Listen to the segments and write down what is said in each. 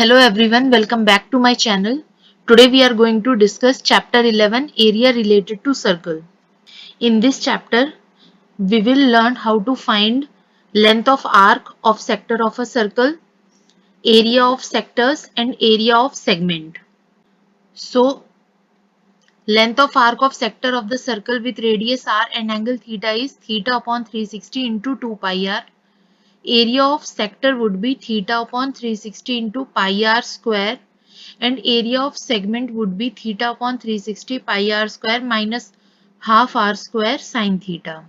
Hello everyone, welcome back to my channel. Today we are going to discuss chapter 11, area related to circle. In this chapter, we will learn how to find length of arc of sector of a circle, area of sectors and area of segment. So, length of arc of sector of the circle with radius r and angle theta is theta upon 360 into 2 pi r. Area of sector would be theta upon 360 into pi r square, and area of segment would be theta upon 360 pi r square minus half r square sine theta.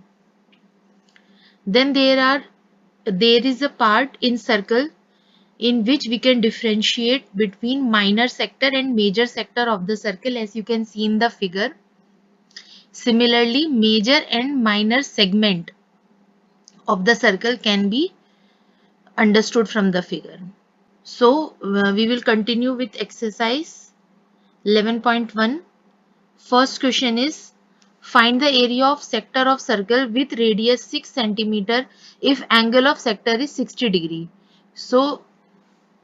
Then there is a part in circle in which we can differentiate between minor sector and major sector of the circle, as you can see in the figure. Similarly, major and minor segment of the circle can be understood from the figure. So we will continue with exercise 11.1. First question is, find the area of sector of circle with radius 6 cm if angle of sector is 60 degree. So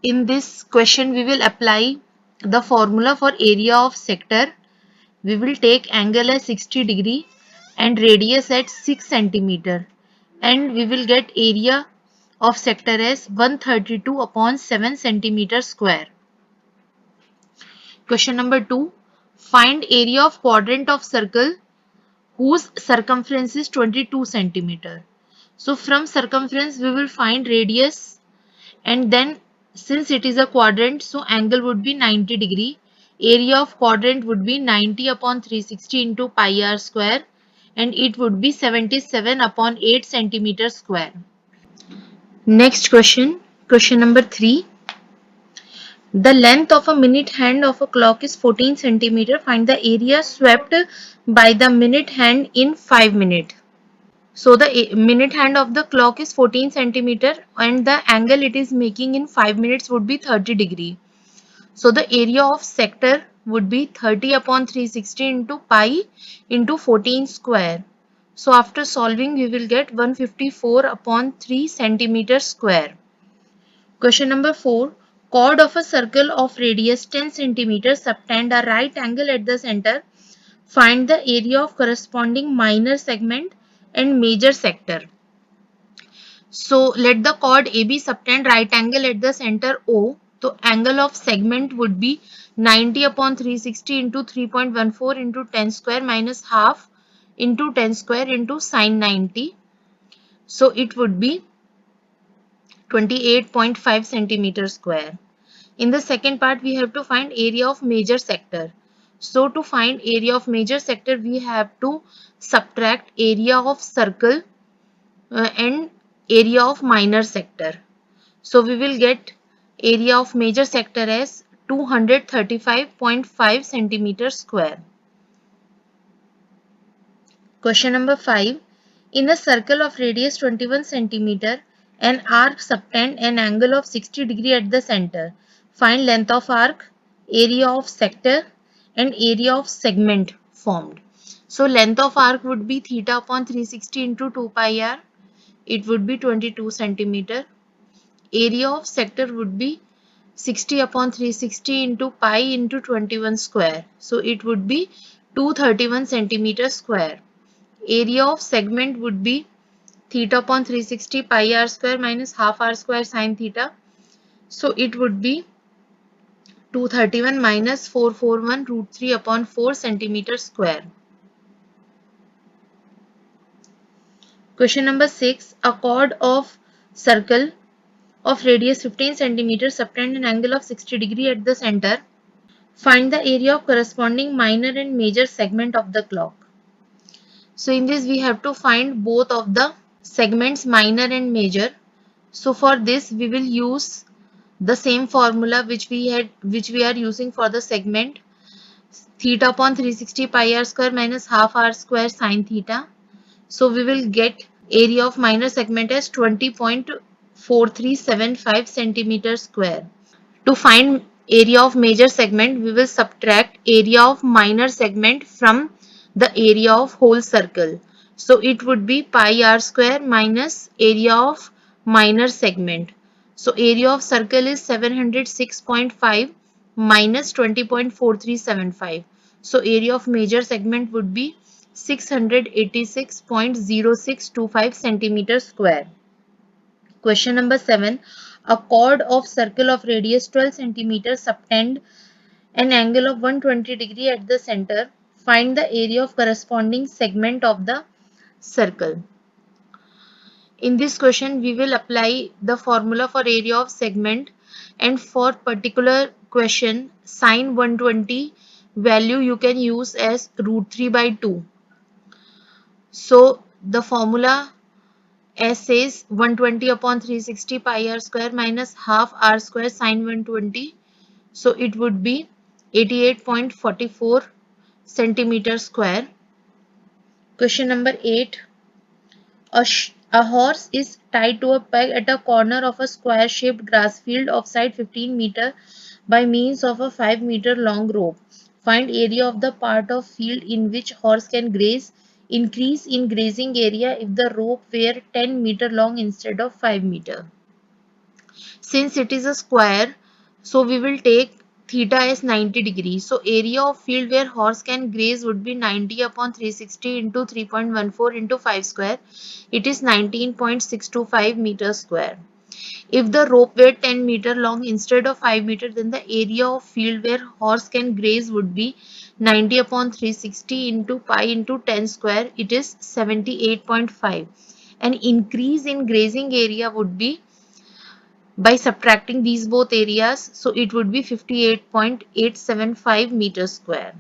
in this question we will apply the formula for area of sector. We will take angle as 60 degree and radius at 6 cm, and we will get area of sector as 132 upon 7 cm square. Question number 2. Find area of quadrant of circle whose circumference is 22 centimeter. So from circumference we will find radius, and then since it is a quadrant, so angle would be 90 degree. Area of quadrant would be 90 upon 360 into pi r square, and it would be 77 upon 8 centimeter square. Next question, question number 3. The length of a minute hand of a clock is 14 centimeter. Find the area swept by the minute hand in 5 minutes. So the minute hand of the clock is 14 centimeter and the angle it is making in 5 minutes would be 30 degree. So the area of sector would be 30 upon 360 into pi into 14 square. So after solving we will get 154 upon 3 centimeter square. Question number 4. Chord of a circle of radius 10 cm subtend a right angle at the center. Find the area of corresponding minor segment and major sector. So let the chord AB subtend right angle at the center O. So angle of segment would be 90 upon 360 into 3.14 into 10 square minus half into 10 square into sine 90. So it would be 28.5 centimeter square. In the second part, we have to find area of major sector. So to find area of major sector, we have to subtract area of circle and area of minor sector. So we will get area of major sector as 235.5 centimeter square. Question number 5. In a circle of radius 21 centimeter, an arc subtend an angle of 60 degree at the center. Find length of arc, area of sector and area of segment formed. So length of arc would be theta upon 360 into 2 pi r. It would be 22 centimeter. Area of sector would be 60 upon 360 into pi into 21 square. So it would be 231 centimeter square. Area of segment would be theta upon 360 pi r square minus half r square sine theta. So it would be 231 minus 441 root 3 upon 4 centimeter square. Question number 6. A chord of circle of radius 15 centimeter subtend an angle of 60 degree at the center. Find the area of corresponding minor and major segment of the clock. So in this we have to find both of the segments minor and major. So for this we will use the same formula which we are using for the segment, theta upon 360 pi r square minus half r square sine theta. So we will get area of minor segment as 20.4375 centimeter square. To find area of major segment, we will subtract area of minor segment from the area of whole circle. So it would be pi r square minus area of minor segment. So area of circle is 706.5 minus 20.4375. So area of major segment would be 686.0625 centimeters square. Question number 7. A chord of circle of radius 12 centimeters subtend an angle of 120 degree at the center. Find the area of corresponding segment of the circle. In this question, we will apply the formula for area of segment, and for particular question, sine 120 value you can use as root 3 by 2. So the formula S says 120 upon 360 pi r square minus half r square sine 120. So it would be 88.44 centimeter square. Question number 8. A horse is tied to a peg at a corner of a square-shaped grass field of side 15 meter by means of a 5 meter long rope. Find area of the part of field in which horse can graze. Increase in grazing area if the rope were 10 meter long instead of 5 meter. Since it is a square, so we will take theta as 90 degrees. So area of field where horse can graze would be 90 upon 360 into 3.14 into 5 square. It is 19.625 meters square. If the rope were 10 meter long instead of 5 meter, then the area of field where horse can graze would be 90 upon 360 into pi into 10 square. It is 78.5. An increase in grazing area would be by subtracting these both areas, so it would be 58.875 meters square.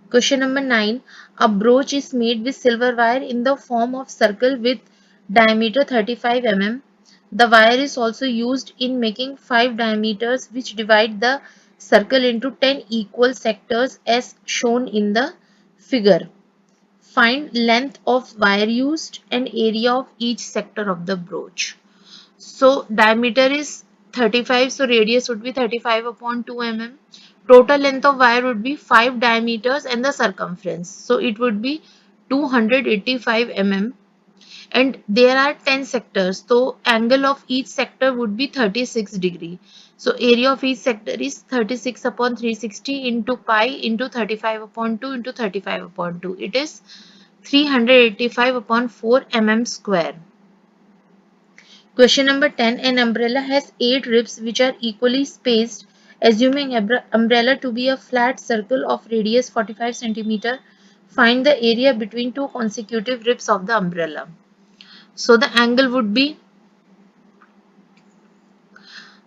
Question number 9. A brooch is made with silver wire in the form of circle with diameter 35 mm. The wire is also used in making 5 diameters which divide the circle into 10 equal sectors as shown in the figure. Find length of wire used and area of each sector of the brooch. So diameter is 35, so radius would be 35 upon 2 mm. Total length of wire would be 5 diameters and the circumference. So it would be 285 mm, and there are 10 sectors. So angle of each sector would be 36 degree. So area of each sector is 36 upon 360 into pi into 35 upon 2 into 35 upon 2. It is 385 upon 4 mm square. Question number 10. An umbrella has 8 ribs which are equally spaced. Assuming umbrella to be a flat circle of radius 45 cm, find the area between two consecutive ribs of the umbrella. So the angle would be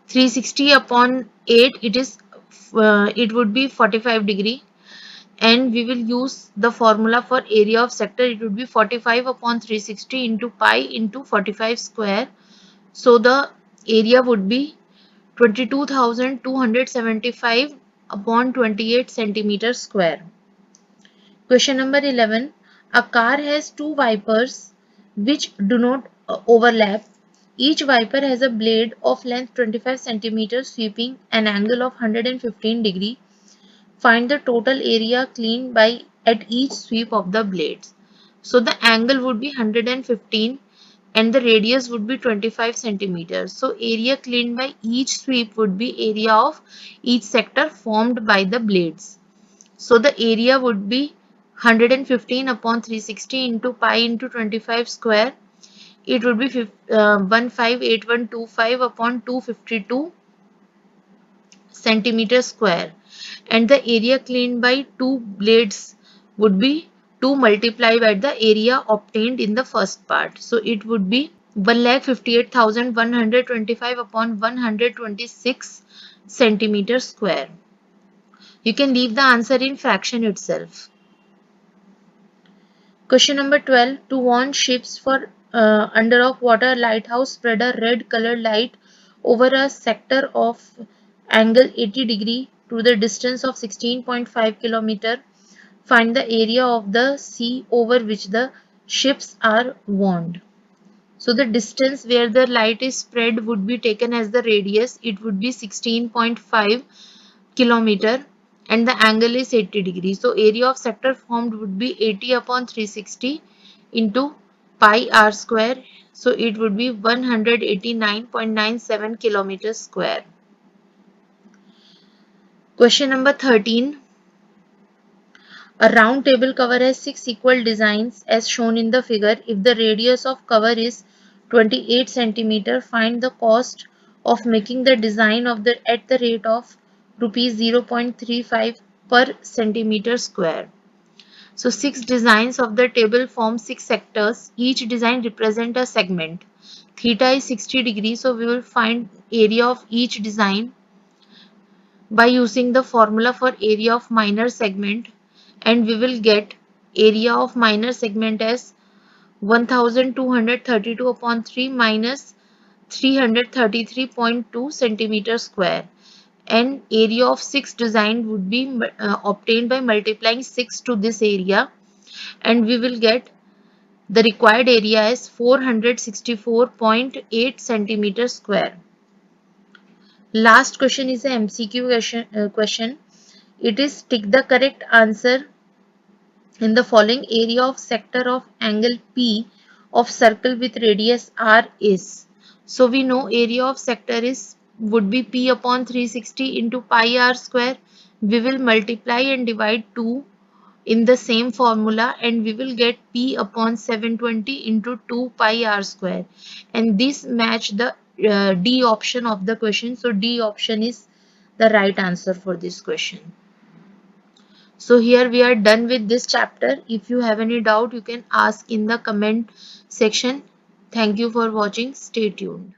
360 upon 8. It would be 45 degree, and we will use the formula for area of sector. It would be 45 upon 360 into pi into 45 square. So the area would be 22,275 upon 28 centimeters square. Question number 11. A car has two wipers which do not overlap. Each wiper has a blade of length 25 centimeters sweeping an angle of 115 degree. Find the total area cleaned by at each sweep of the blades. So the angle would be 115 and the radius would be 25 centimeters. So area cleaned by each sweep would be area of each sector formed by the blades. So the area would be 115 upon 360 into pi into 25 square. It would be 158125 upon 252 centimeter square, and the area cleaned by two blades would be 2 multiplied by the area obtained in the first part. So it would be 1,58,125 upon 126 centimeter square. You can leave the answer in fraction itself. Question number 12. To warn ships for under of water, lighthouse spread a red colored light over a sector of angle 80 degree to the distance of 16.5 kilometer. Find the area of the sea over which the ships are warned. So the distance where the light is spread would be taken as the radius. It would be 16.5 kilometer and the angle is 80 degrees. So area of sector formed would be 80 upon 360 into pi r square. So it would be 189.97 kilometers square. Question number 13. A round table cover has 6 equal designs as shown in the figure. If the radius of cover is 28 cm, find the cost of making the design of at the rate of rupees 0.35 per centimeter square. So 6 designs of the table form 6 sectors. Each design represents a segment. Theta is 60 degrees, so we will find area of each design by using the formula for area of minor segment, and we will get area of minor segment as 1232 upon 3 minus 333.2 centimeter square, and area of 6 design would be obtained by multiplying 6 to this area, and we will get the required area as 464.8 centimeter square. Last question is a MCQ question. It is tick the correct answer in the following area of sector of angle P of circle with radius R is. So we know area of sector is would be P upon 360 into pi R square. We will multiply and divide 2 in the same formula, and we will get P upon 720 into 2 pi R square, and this match the D option of the question. So D option is the right answer for this question. So here we are done with this chapter. If you have any doubt, you can ask in the comment section. Thank you for watching. Stay tuned.